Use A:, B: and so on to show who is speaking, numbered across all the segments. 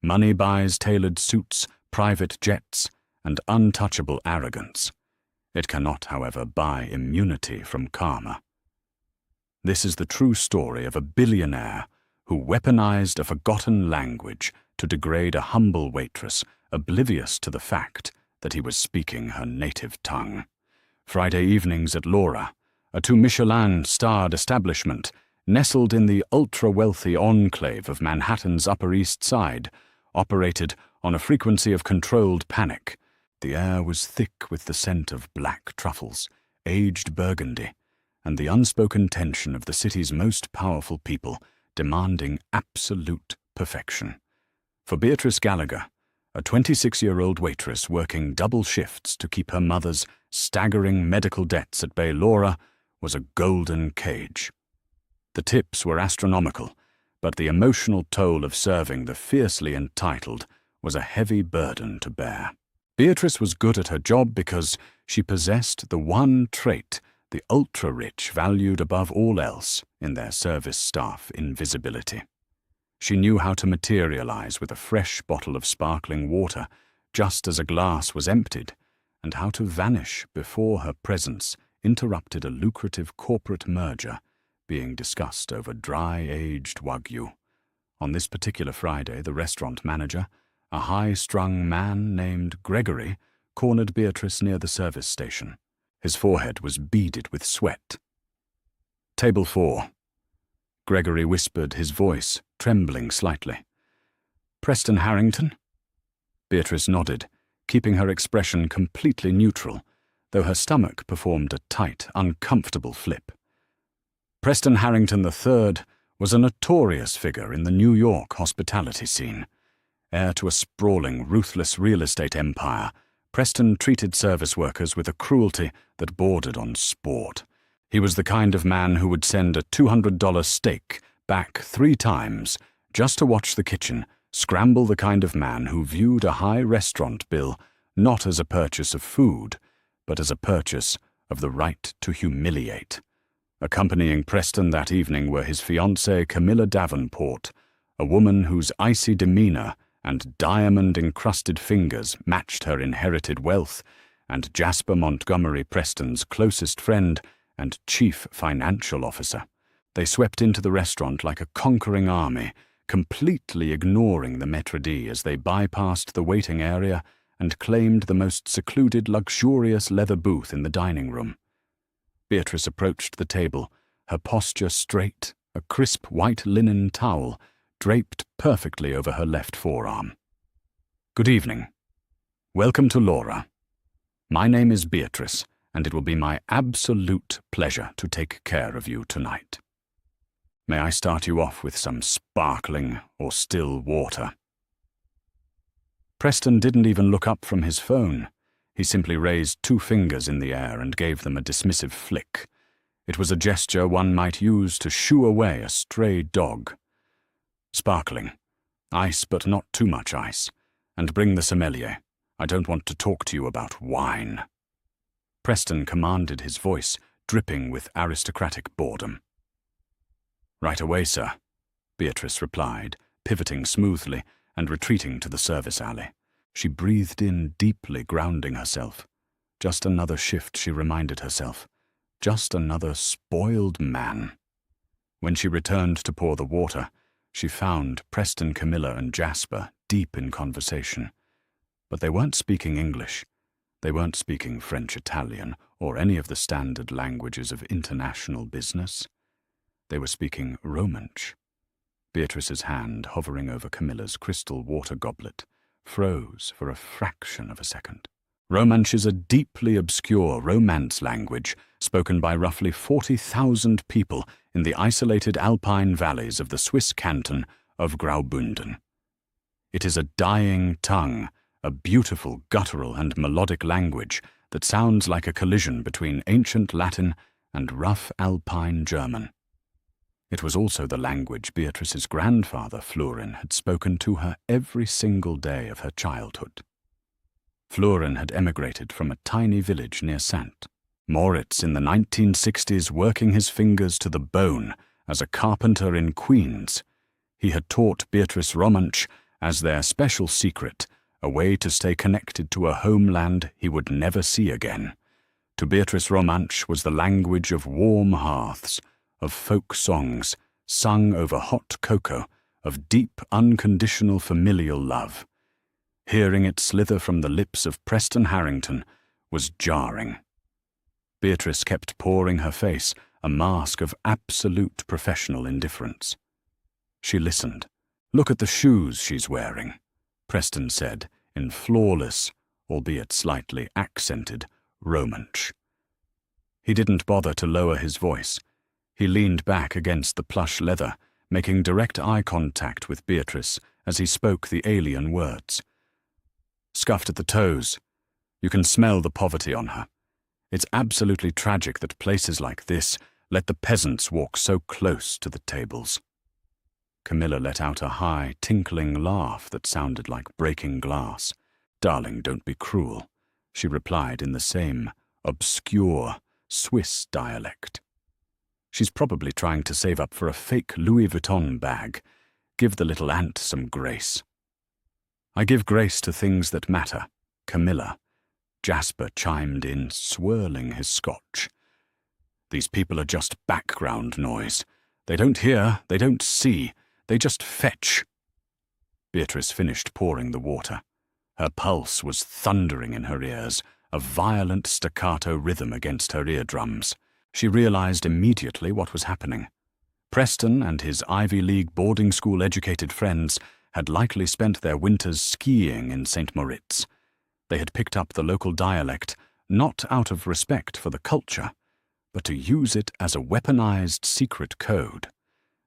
A: Money buys tailored suits, private jets, and untouchable arrogance. It cannot, however, buy immunity from karma. This is the true story of a billionaire who weaponized a forgotten language to degrade a humble waitress, oblivious to the fact that he was speaking her native tongue. Friday evenings at Laura, a two-Michelin-starred establishment nestled in the ultra-wealthy enclave of Manhattan's Upper East Side, operated on a frequency of controlled panic. The air was thick with the scent of black truffles, aged burgundy, and the unspoken tension of the city's most powerful people demanding absolute perfection. For Beatrice Gallagher, a 26-year-old waitress working double shifts to keep her mother's staggering medical debts at bay, Laura was a golden cage. The tips were astronomical, but the emotional toll of serving the fiercely entitled was a heavy burden to bear. Beatrice was good at her job because she possessed the one trait the ultra-rich valued above all else in their service staff: invisibility. She knew how to materialize with a fresh bottle of sparkling water just as a glass was emptied, and how to vanish before her presence interrupted a lucrative corporate merger being discussed over dry-aged Wagyu. On this particular Friday, the restaurant manager, a high-strung man named Gregory, cornered Beatrice near the service station. His forehead was beaded with sweat. "Table 4. Gregory whispered, his voice trembling slightly. "Preston Harrington?" Beatrice nodded, keeping her expression completely neutral, though her stomach performed a tight, uncomfortable flip. Preston Harrington III was a notorious figure in the New York hospitality scene. Heir to a sprawling, ruthless real estate empire, Preston treated service workers with a cruelty that bordered on sport. He was the kind of man who would send a $200 steak back 3 times just to watch the kitchen scramble, the kind of man who viewed a high restaurant bill not as a purchase of food, but as a purchase of the right to humiliate. Accompanying Preston that evening were his fiancée Camilla Davenport, a woman whose icy demeanor and diamond-encrusted fingers matched her inherited wealth, and Jasper Montgomery, Preston's closest friend and chief financial officer. They swept into the restaurant like a conquering army, completely ignoring the maître d' as they bypassed the waiting area and claimed the most secluded, luxurious leather booth in the dining room. Beatrice approached the table, her posture straight, a crisp white linen towel draped perfectly over her left forearm. "Good evening. Welcome to Laura. My name is Beatrice, and it will be my absolute pleasure to take care of you tonight. May I start you off with some sparkling or still water?" Preston didn't even look up from his phone. He simply raised 2 fingers in the air and gave them a dismissive flick. It was a gesture one might use to shoo away a stray dog. "Sparkling. Ice, but not too much ice. And bring the sommelier. I don't want to talk to you about wine." Preston commanded, his voice dripping with aristocratic boredom. "Right away, sir," Beatrice replied, pivoting smoothly and retreating to the service alley. She breathed in deeply, grounding herself. Just another shift, she reminded herself. Just another spoiled man. When she returned to pour the water, she found Preston, Camilla, and Jasper deep in conversation. But they weren't speaking English. They weren't speaking French, Italian, or any of the standard languages of international business. They were speaking Romansh. Beatrice's hand, hovering over Camilla's crystal water goblet, froze for a fraction of a second. Romansh is a deeply obscure Romance language spoken by roughly 40,000 people in the isolated alpine valleys of the Swiss canton of Graubünden. It is a dying tongue, a beautiful guttural and melodic language that sounds like a collision between ancient Latin and rough alpine German. It was also the language Beatrice's grandfather, Florin, had spoken to her every single day of her childhood. Florin had emigrated from a tiny village near Saint Moritz in the 1960s, working his fingers to the bone as a carpenter in Queens. He had taught Beatrice Romansh as their special secret, a way to stay connected to a homeland he would never see again. To Beatrice, Romansh was the language of warm hearths, of folk songs sung over hot cocoa, of deep, unconditional familial love. Hearing it slither from the lips of Preston Harrington was jarring. Beatrice kept pouring her face a mask of absolute professional indifference. She listened. "Look at the shoes she's wearing," Preston said in flawless, albeit slightly accented, Romansh. He didn't bother to lower his voice. He leaned back against the plush leather, making direct eye contact with Beatrice as he spoke the alien words. "Scuffed at the toes. You can smell the poverty on her. It's absolutely tragic that places like this let the peasants walk so close to the tables." Camilla let out a high, tinkling laugh that sounded like breaking glass. "Darling, don't be cruel," she replied in the same obscure Swiss dialect. "She's probably trying to save up for a fake Louis Vuitton bag. Give the little ant some grace." "I give grace to things that matter, Camilla," Jasper chimed in, swirling his scotch. "These people are just background noise. They don't hear, they don't see, they just fetch." Beatrice finished pouring the water. Her pulse was thundering in her ears, a violent staccato rhythm against her eardrums. She realized immediately what was happening. Preston and his Ivy League boarding school-educated friends had likely spent their winters skiing in St. Moritz. They had picked up the local dialect, not out of respect for the culture, but to use it as a weaponized secret code.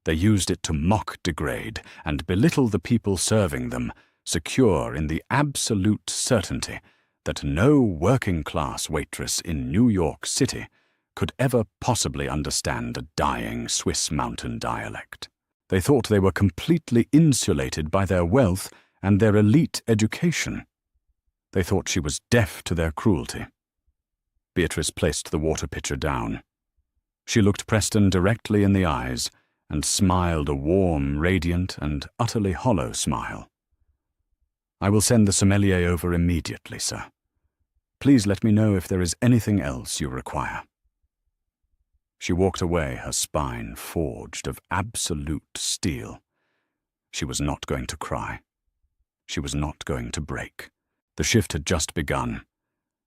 A: They used it to mock, degrade, and belittle the people serving them, secure in the absolute certainty that no working-class waitress in New York City could ever possibly understand a dying Swiss mountain dialect. They thought they were completely insulated by their wealth and their elite education. They thought she was deaf to their cruelty. Beatrice placed the water pitcher down. She looked Preston directly in the eyes and smiled a warm, radiant, and utterly hollow smile. "I will send the sommelier over immediately, sir. Please let me know if there is anything else you require." She walked away, her spine forged of absolute steel. She was not going to cry. She was not going to break. The shift had just begun,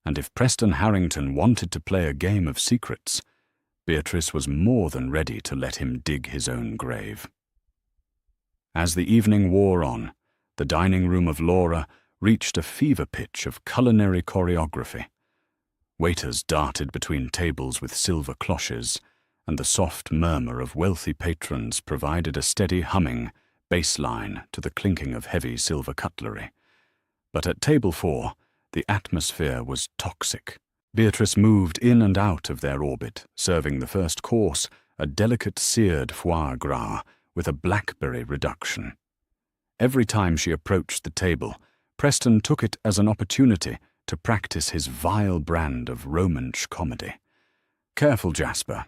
A: and if Preston Harrington wanted to play a game of secrets, Beatrice was more than ready to let him dig his own grave. As the evening wore on, the dining room of Laura reached a fever pitch of culinary choreography. Waiters darted between tables with silver cloches, and the soft murmur of wealthy patrons provided a steady humming bass line to the clinking of heavy silver cutlery. But at table 4, the atmosphere was toxic. Beatrice moved in and out of their orbit, serving the first course, a delicate seared foie gras with a blackberry reduction. Every time she approached the table, Preston took it as an opportunity to practice his vile brand of Romansh comedy. "Careful, Jasper,"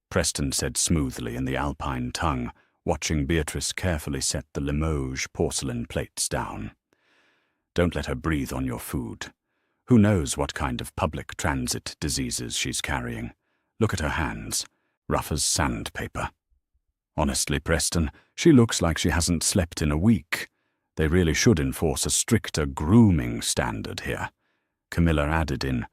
A: Preston said smoothly in the Alpine tongue, watching Beatrice carefully set the Limoges porcelain plates down. "Don't let her breathe on your food. Who knows what kind of public transit diseases she's carrying? Look at her hands, rough as sandpaper. Honestly, Preston, she looks like she hasn't slept in a week. They really should enforce a stricter grooming standard here," Camilla added in,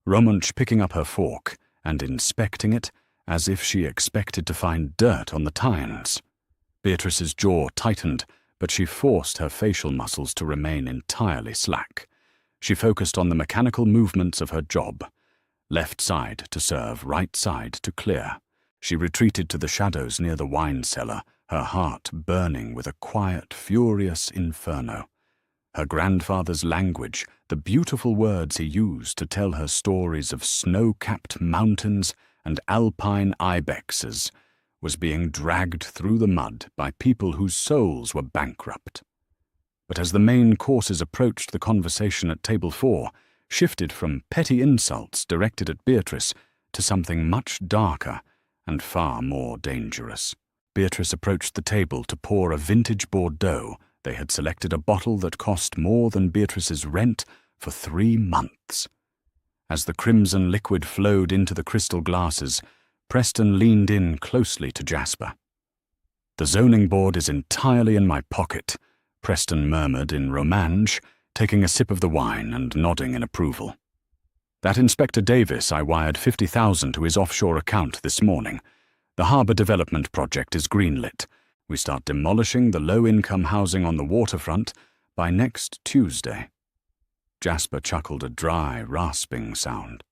A: Romansh picking up her fork and inspecting it as if she expected to find dirt on the tines. Beatrice's jaw tightened, but she forced her facial muscles to remain entirely slack. She focused on the mechanical movements of her job. Left side to serve, right side to clear. She retreated to the shadows near the wine cellar, her heart burning with a quiet, furious inferno. Her grandfather's language, the beautiful words he used to tell her stories of snow-capped mountains and alpine ibexes, was being dragged through the mud by people whose souls were bankrupt. But as the main courses approached, the conversation at table 4 shifted from petty insults directed at Beatrice to something much darker and far more dangerous. Beatrice approached the table to pour a vintage Bordeaux They had selected a bottle that cost more than Beatrice's rent for 3 months. As the crimson liquid flowed into the crystal glasses, Preston leaned in closely to Jasper. "The zoning board is entirely in my pocket," Preston murmured in Romansh, taking a sip of the wine and nodding in approval. "That Inspector Davis I wired 50,000 to his offshore account this morning. The harbour development project is greenlit. We start demolishing the low-income housing on the waterfront by next Tuesday." Jasper chuckled a dry, rasping sound.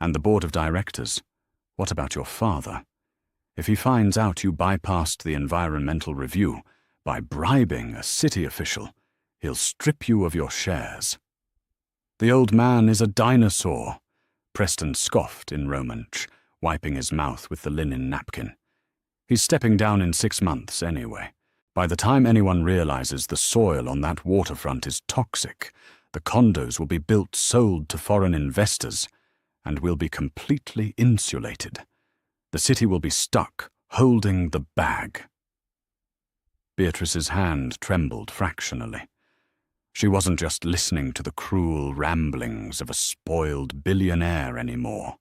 A: "And the board of directors? What about your father? If he finds out you bypassed the environmental review by bribing a city official, he'll strip you of your shares." "The old man is a dinosaur," Preston scoffed in Romansh, wiping his mouth with the linen napkin. "He's stepping down in 6 months anyway. By the time anyone realizes the soil on that waterfront is toxic, the condos will be built, sold to foreign investors, and we'll be completely insulated. The city will be stuck, holding the bag." Beatrice's hand trembled fractionally. She wasn't just listening to the cruel ramblings of a spoiled billionaire anymore.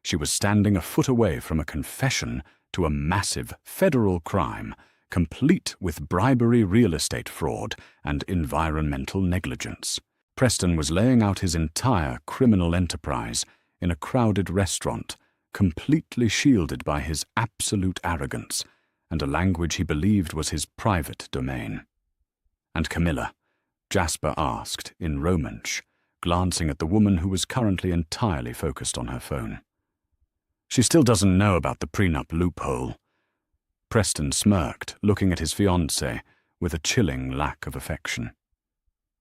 A: She was standing a foot away from a confession to a massive federal crime, complete with bribery, real estate fraud, and environmental negligence. Preston was laying out his entire criminal enterprise in a crowded restaurant, completely shielded by his absolute arrogance and a language he believed was his private domain. "And Camilla?" Jasper asked in Romansh, glancing at the woman who was currently entirely focused on her phone. "She still doesn't know about the prenup loophole." Preston smirked, looking at his fiancée with a chilling lack of affection.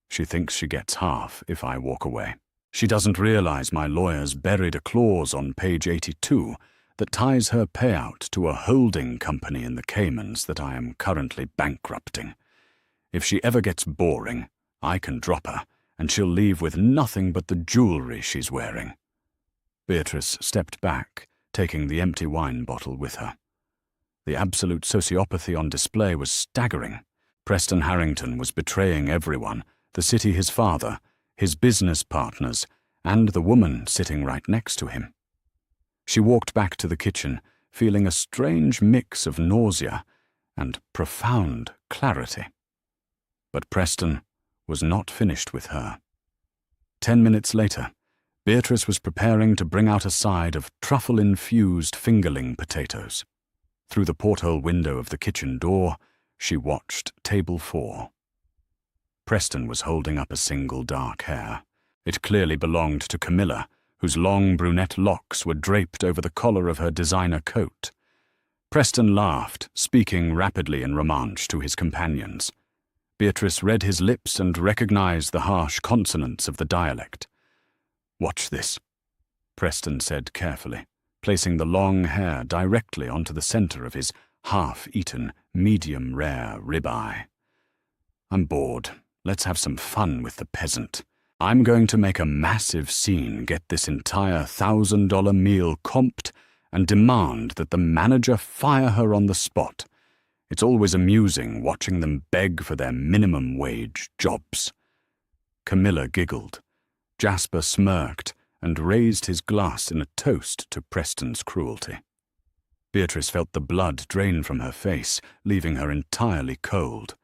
A: "She thinks she gets half if I walk away. She doesn't realize my lawyers buried a clause on page 82 that ties her payout to a holding company in the Caymans that I am currently bankrupting. If she ever gets boring, I can drop her, and she'll leave with nothing but the jewelry she's wearing." Beatrice stepped back, taking the empty wine bottle with her. The absolute sociopathy on display was staggering. Preston Harrington was betraying everyone, the city his father, his business partners, and the woman sitting right next to him. She walked back to the kitchen, feeling a strange mix of nausea and profound clarity. But Preston was not finished with her. 10 minutes later, Beatrice was preparing to bring out a side of truffle-infused fingerling potatoes. Through the porthole window of the kitchen door, she watched table 4. Preston was holding up a single dark hair. It clearly belonged to Camilla, whose long brunette locks were draped over the collar of her designer coat. Preston laughed, speaking rapidly in Romansh to his companions. Beatrice read his lips and recognized the harsh consonants of the dialect. "Watch this," Preston said carefully, placing the long hair directly onto the center of his half-eaten, medium-rare ribeye. "I'm bored. Let's have some fun with the peasant. I'm going to make a massive scene, get this entire $1,000 meal comped, and demand that the manager fire her on the spot. It's always amusing watching them beg for their minimum wage jobs." Camilla giggled. Jasper smirked and raised his glass in a toast to Preston's cruelty. Beatrice felt the blood drain from her face, leaving her entirely cold.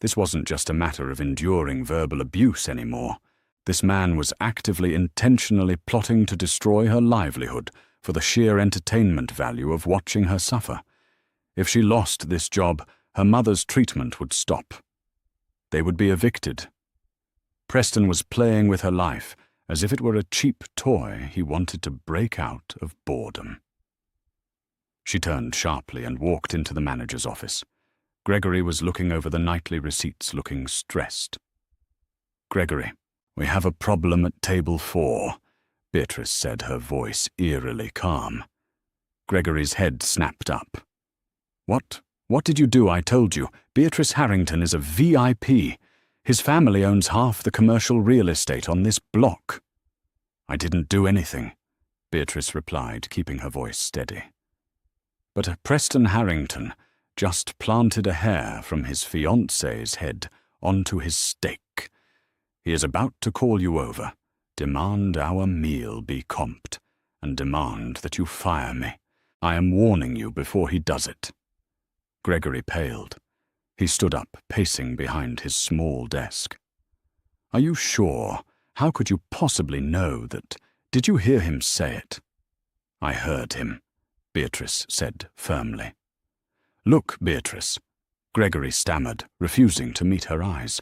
A: This wasn't just a matter of enduring verbal abuse anymore. This man was actively, intentionally plotting to destroy her livelihood for the sheer entertainment value of watching her suffer. If she lost this job, her mother's treatment would stop. They would be evicted. Preston was playing with her life as if it were a cheap toy he wanted to break out of boredom. She turned sharply and walked into the manager's office. Gregory was looking over the nightly receipts, looking stressed. "Gregory, we have a problem at table 4, Beatrice said, her voice eerily calm. Gregory's head snapped up. What did you do? I told you. Beatrice Harrington is a VIP. His family owns half the commercial real estate on this block." "I didn't do anything," Beatrice replied, keeping her voice steady. "But Preston Harrington, just planted a hair from his fiancée's head onto his steak. He is about to call you over, demand our meal be comped, and demand that you fire me. I am warning you before he does it." Gregory paled. He stood up, pacing behind his small desk. "Are you sure? How could you possibly know that? Did you hear him say it?" "I heard him," Beatrice said firmly. "Look, Beatrice," Gregory stammered, refusing to meet her eyes.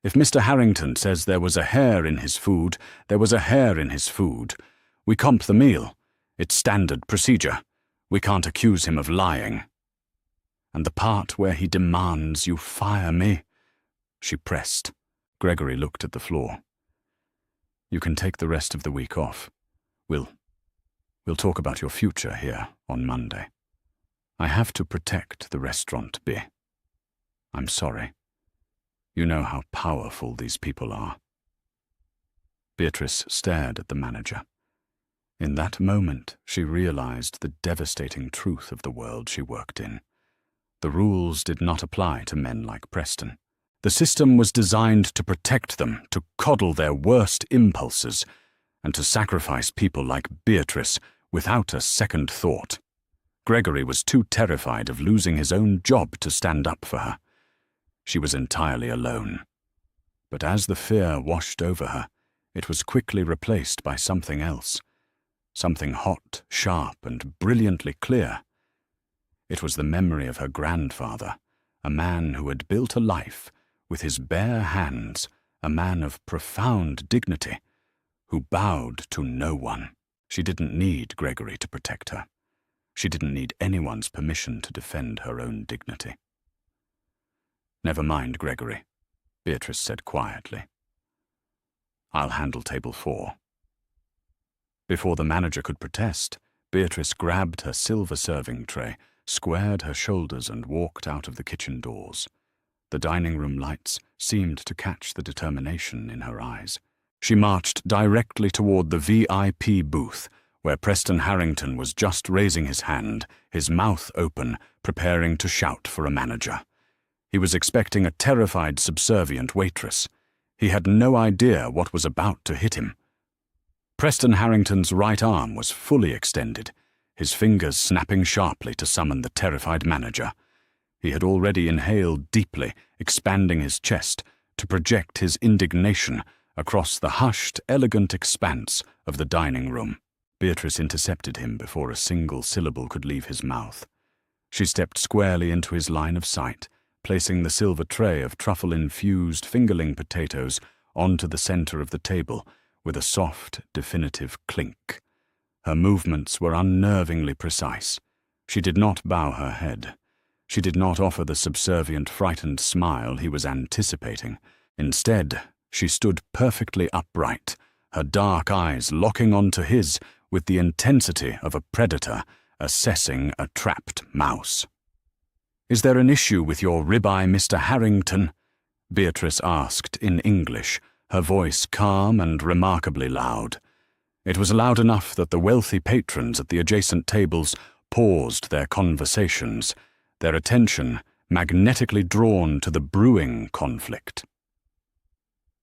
A: "If Mr. Harrington says there was a hair in his food, there was a hair in his food. We comp the meal. It's standard procedure. We can't accuse him of lying." "And the part where he demands you fire me?" She pressed. Gregory looked at the floor. "You can take the rest of the week off. We'll talk about your future here on Monday. I have to protect the restaurant, B. I'm sorry. You know how powerful these people are." Beatrice stared at the manager. In that moment, she realized the devastating truth of the world she worked in. The rules did not apply to men like Preston. The system was designed to protect them, to coddle their worst impulses, and to sacrifice people like Beatrice without a second thought. Gregory was too terrified of losing his own job to stand up for her. She was entirely alone. But as the fear washed over her, it was quickly replaced by something else. Something hot, sharp, and brilliantly clear. It was the memory of her grandfather, a man who had built a life with his bare hands, a man of profound dignity, who bowed to no one. She didn't need Gregory to protect her. She didn't need anyone's permission to defend her own dignity. "Never mind, Gregory," Beatrice said quietly. "I'll handle table 4. Before the manager could protest, Beatrice grabbed her silver serving tray, squared her shoulders, and walked out of the kitchen doors. The dining room lights seemed to catch the determination in her eyes. She marched directly toward the VIP booth, where Preston Harrington was just raising his hand, his mouth open, preparing to shout for a manager. He was expecting a terrified, subservient waitress. He had no idea what was about to hit him. Preston Harrington's right arm was fully extended, his fingers snapping sharply to summon the terrified manager. He had already inhaled deeply, expanding his chest to project his indignation across the hushed, elegant expanse of the dining room. Beatrice intercepted him before a single syllable could leave his mouth. She stepped squarely into his line of sight, placing the silver tray of truffle-infused fingerling potatoes onto the center of the table with a soft, definitive clink. Her movements were unnervingly precise. She did not bow her head. She did not offer the subservient, frightened smile he was anticipating. Instead, she stood perfectly upright, her dark eyes locking onto his with the intensity of a predator assessing a trapped mouse. "Is there an issue with your ribeye, Mr. Harrington?" Beatrice asked in English, her voice calm and remarkably loud. It was loud enough that the wealthy patrons at the adjacent tables paused their conversations, their attention magnetically drawn to the brewing conflict.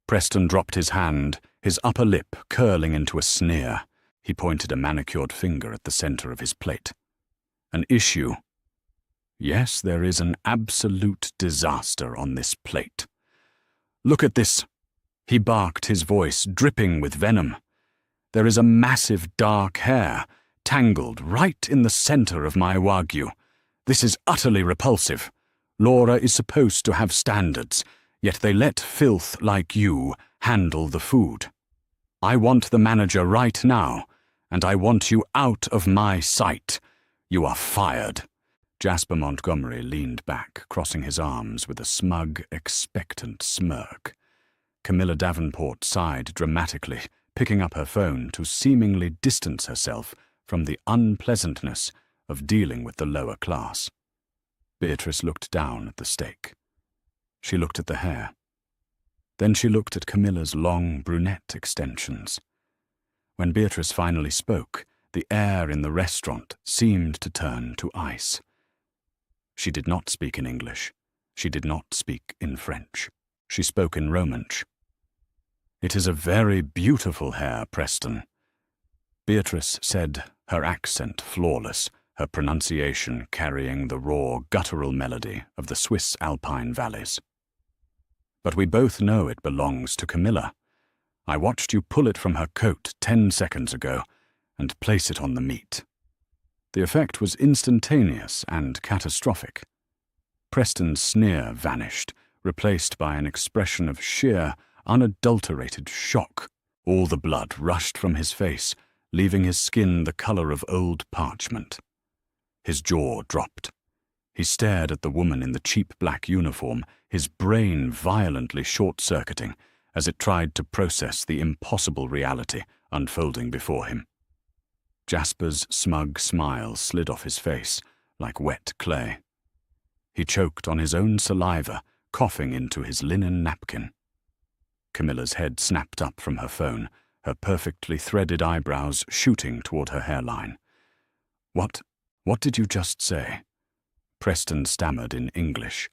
A: Preston dropped his hand, his upper lip curling into a sneer. He pointed a manicured finger at the center of his plate. "An issue? Yes, there is an absolute disaster on this plate. Look at this." He barked, his voice dripping with venom. "There is a massive dark hair, tangled right in the center of my Wagyu. This is utterly repulsive. Laura is supposed to have standards, yet they let filth like you handle the food. I want the manager right now, and I want you out of my sight. You are fired." Jasper Montgomery leaned back, crossing his arms with a smug, expectant smirk. Camilla Davenport sighed dramatically, picking up her phone to seemingly distance herself from the unpleasantness of dealing with the lower class. Beatrice looked down at the steak. She looked at the hair. Then she looked at Camilla's long brunette extensions. When Beatrice finally spoke, the air in the restaurant seemed to turn to ice. She did not speak in English. She did not speak in French. She spoke in Romansh. "It is a very beautiful hair, Preston," Beatrice said, her accent flawless, her pronunciation carrying the raw, guttural melody of the Swiss alpine valleys. "But we both know it belongs to Camilla. I watched you pull it from her coat 10 seconds ago and place it on the meat." The effect was instantaneous and catastrophic. Preston's sneer vanished, replaced by an expression of sheer, unadulterated shock. All the blood rushed from his face, leaving his skin the color of old parchment. His jaw dropped. He stared at the woman in the cheap black uniform, his brain violently short-circuiting as it tried to process the impossible reality unfolding before him. Jasper's smug smile slid off his face like wet clay. He choked on his own saliva, coughing into his linen napkin. Camilla's head snapped up from her phone, her perfectly threaded eyebrows shooting toward her hairline. What did you just say?" Preston stammered in English,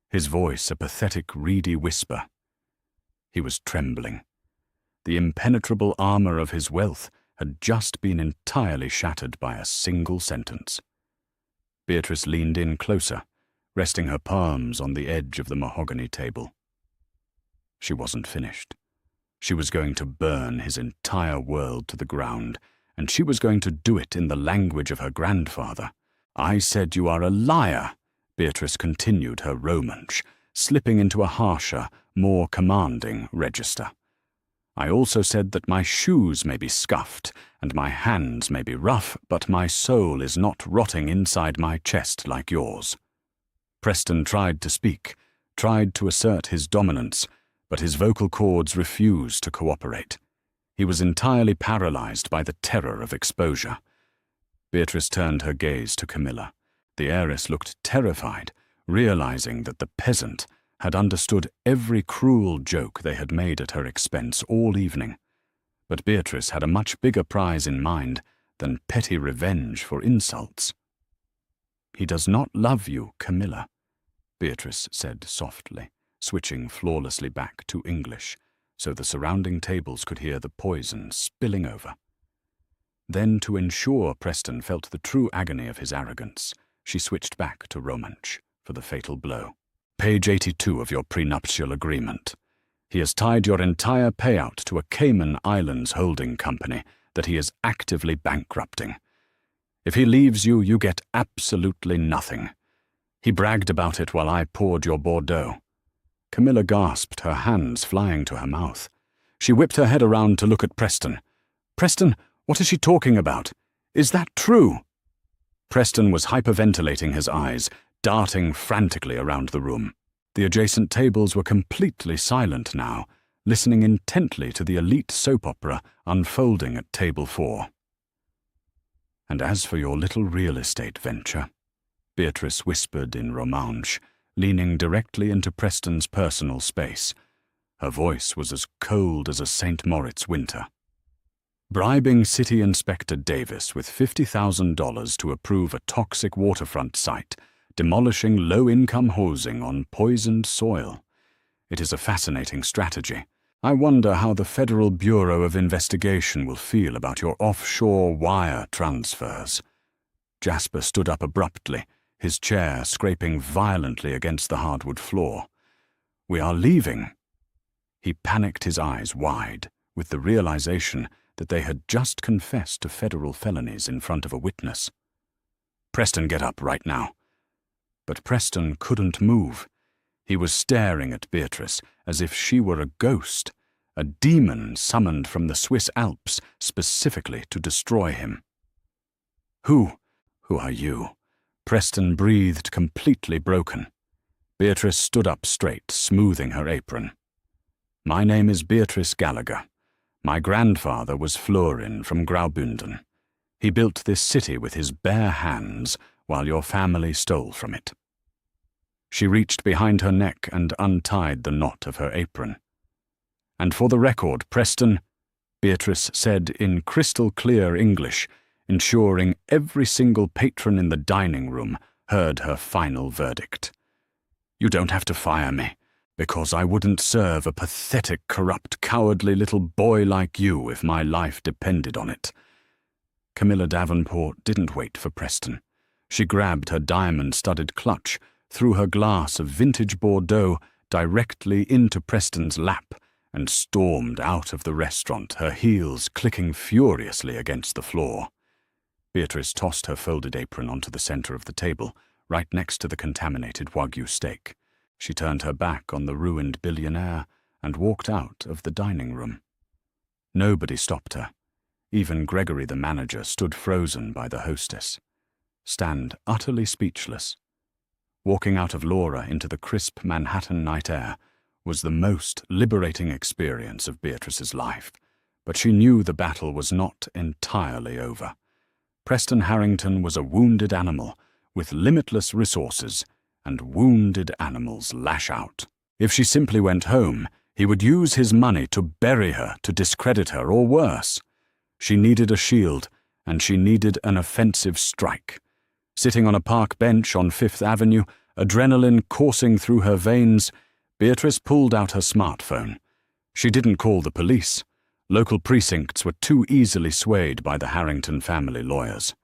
A: his voice a pathetic, reedy whisper. He was trembling. The impenetrable armor of his wealth had just been entirely shattered by a single sentence. Beatrice leaned in closer, resting her palms on the edge of the mahogany table. She wasn't finished. She was going to burn his entire world to the ground, and she was going to do it in the language of her grandfather. "I said you are a liar," Beatrice continued her Romansh, slipping into a harsher, more commanding register. "I also said that my shoes may be scuffed, and my hands may be rough, but my soul is not rotting inside my chest like yours." Preston tried to speak, tried to assert his dominance, but his vocal cords refused to cooperate. He was entirely paralyzed by the terror of exposure. Beatrice turned her gaze to Camilla. The heiress looked terrified, realizing that the peasant had understood every cruel joke they had made at her expense all evening. But Beatrice had a much bigger prize in mind than petty revenge for insults. "He does not love you, Camilla," Beatrice said softly, switching flawlessly back to English, so the surrounding tables could hear the poison spilling over. Then, to ensure Preston felt the true agony of his arrogance, she switched back to Romansh for the fatal blow. "Page 82 of your prenuptial agreement. He has tied your entire payout to a Cayman Islands holding company that he is actively bankrupting. If he leaves you, you get absolutely nothing. He bragged about it while I poured your Bordeaux." Camilla gasped, her hands flying to her mouth. She whipped her head around to look at Preston. "Preston, what is she talking about? Is that true?" Preston was hyperventilating his eyes, darting frantically around the room. The adjacent tables were completely silent now, listening intently to the elite soap opera unfolding at table 4. "And as for your little real estate venture," Beatrice whispered in Romansh, leaning directly into Preston's personal space. Her voice was as cold as a St. Moritz winter. "Bribing City Inspector Davis with $50,000 to approve a toxic waterfront site, demolishing low-income housing on poisoned soil. It is a fascinating strategy. I wonder how the Federal Bureau of Investigation will feel about your offshore wire transfers." Jasper stood up abruptly, his chair scraping violently against the hardwood floor. "We are leaving." He panicked, his eyes wide, with the realization that they had just confessed to federal felonies in front of a witness. "Preston, get up right now." But Preston couldn't move. He was staring at Beatrice as if she were a ghost, a demon summoned from the Swiss Alps specifically to destroy him. Who are you?" Preston breathed, completely broken. Beatrice stood up straight, smoothing her apron. "My name is Beatrice Gallagher. My grandfather was Florin from Graubünden. He built this city with his bare hands while your family stole from it." She reached behind her neck and untied the knot of her apron. "And for the record, Preston," Beatrice said in crystal clear English, ensuring every single patron in the dining room heard her final verdict. "You don't have to fire me, because I wouldn't serve a pathetic, corrupt, cowardly little boy like you if my life depended on it." Camilla Davenport didn't wait for Preston. She grabbed her diamond-studded clutch, threw her glass of vintage Bordeaux directly into Preston's lap, and stormed out of the restaurant, her heels clicking furiously against the floor. Beatrice tossed her folded apron onto the center of the table, right next to the contaminated Wagyu steak. She turned her back on the ruined billionaire and walked out of the dining room. Nobody stopped her. Even Gregory, the manager, stood frozen by the hostess. Stand utterly speechless. Walking out of Laura into the crisp Manhattan night air was the most liberating experience of Beatrice's life, but she knew the battle was not entirely over. Preston Harrington was a wounded animal with limitless resources, and wounded animals lash out. If she simply went home, he would use his money to bury her, to discredit her, or worse. She needed a shield, and she needed an offensive strike. Sitting on a park bench on Fifth Avenue, adrenaline coursing through her veins, Beatrice pulled out her smartphone. She didn't call the police. Local precincts were too easily swayed by the Harrington family lawyers.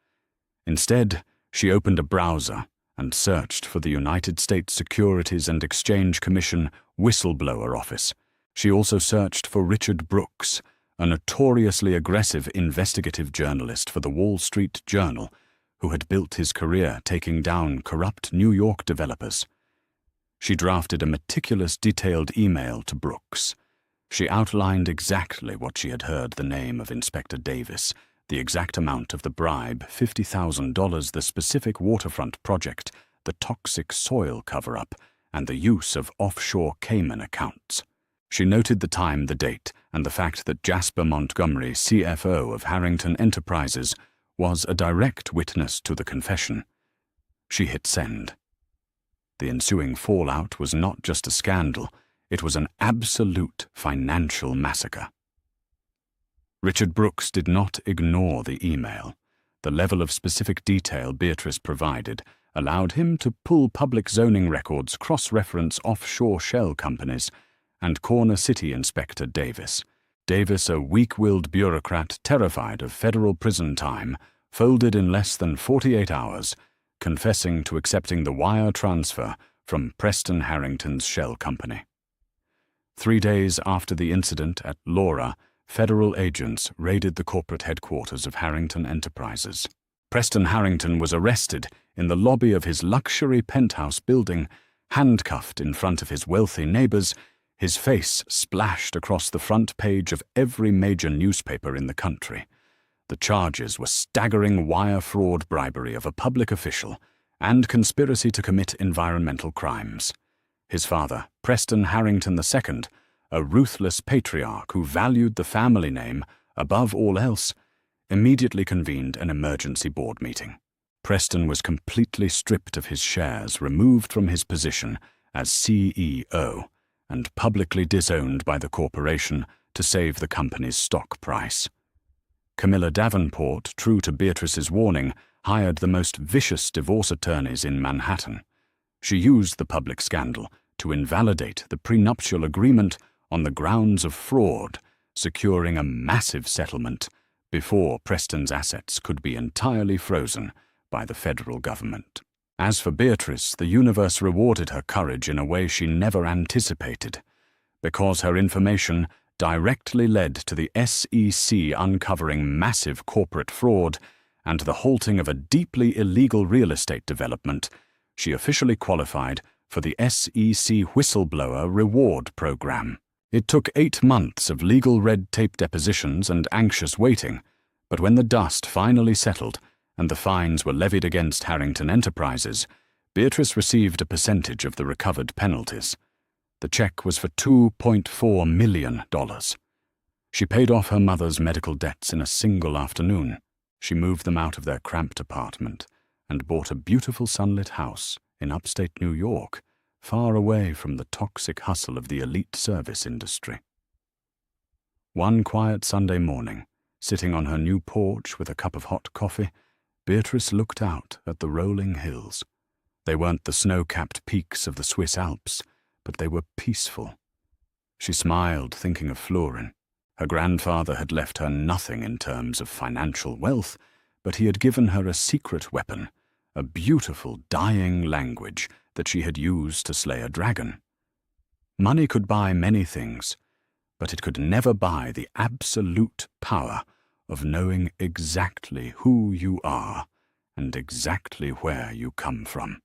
A: Instead, she opened a browser and searched for the United States Securities and Exchange Commission whistleblower office. She also searched for Richard Brooks, a notoriously aggressive investigative journalist for the Wall Street Journal, who had built his career taking down corrupt New York developers. She drafted a meticulous, detailed email to Brooks. She outlined exactly what she had heard the name of Inspector Davis, the exact amount of the bribe, $50,000, the specific waterfront project, the toxic soil cover-up, and the use of offshore Cayman accounts. She noted the time, the date, and the fact that Jasper Montgomery, CFO of Harrington Enterprises, was a direct witness to the confession. She hit send. The ensuing fallout was not just a scandal, it was an absolute financial massacre. Richard Brooks did not ignore the email. The level of specific detail Beatrice provided allowed him to pull public zoning records, cross-reference offshore shell companies, and corner City Inspector Davis. Davis, a weak-willed bureaucrat terrified of federal prison time, folded in less than 48 hours, confessing to accepting the wire transfer from Preston Harrington's shell company. 3 days after the incident at Laura, federal agents raided the corporate headquarters of Harrington Enterprises. Preston Harrington was arrested in the lobby of his luxury penthouse building, handcuffed in front of his wealthy neighbors, his face splashed across the front page of every major newspaper in the country. The charges were staggering wire fraud, bribery of a public official, and conspiracy to commit environmental crimes. His father, Preston Harrington II, a ruthless patriarch who valued the family name above all else, immediately convened an emergency board meeting. Preston was completely stripped of his shares, removed from his position as CEO, and publicly disowned by the corporation to save the company's stock price. Camilla Davenport, true to Beatrice's warning, hired the most vicious divorce attorneys in Manhattan. She used the public scandal to invalidate the prenuptial agreement on the grounds of fraud, securing a massive settlement before Preston's assets could be entirely frozen by the federal government. As for Beatrice, the universe rewarded her courage in a way she never anticipated, because her information directly led to the SEC uncovering massive corporate fraud and the halting of a deeply illegal real estate development. She officially qualified for the SEC Whistleblower Reward Program. It took 8 months of legal red tape depositions and anxious waiting, but when the dust finally settled and the fines were levied against Harrington Enterprises, Beatrice received a percentage of the recovered penalties. The check was for $2.4 million. She paid off her mother's medical debts in a single afternoon. She moved them out of their cramped apartment and bought a beautiful sunlit house in upstate New York, far away from the toxic hustle of the elite service industry. One quiet Sunday morning, sitting on her new porch with a cup of hot coffee, Beatrice looked out at the rolling hills. They weren't the snow-capped peaks of the Swiss Alps, but they were peaceful. She smiled, thinking of Florin. Her grandfather had left her nothing in terms of financial wealth, but he had given her a secret weapon, a beautiful dying language that she had used to slay a dragon. Money could buy many things, but it could never buy the absolute power of knowing exactly who you are and exactly where you come from.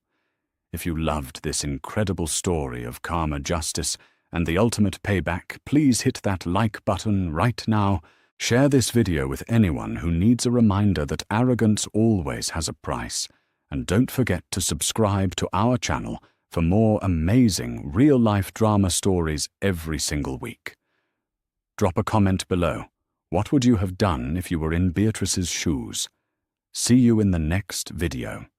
A: If you loved this incredible story of karma, justice, and the ultimate payback, please hit that like button right now. Share this video with anyone who needs a reminder that arrogance always has a price. And don't forget to subscribe to our channel for more amazing real-life drama stories every single week. Drop a comment below. What would you have done if you were in Beatrice's shoes? See you in the next video.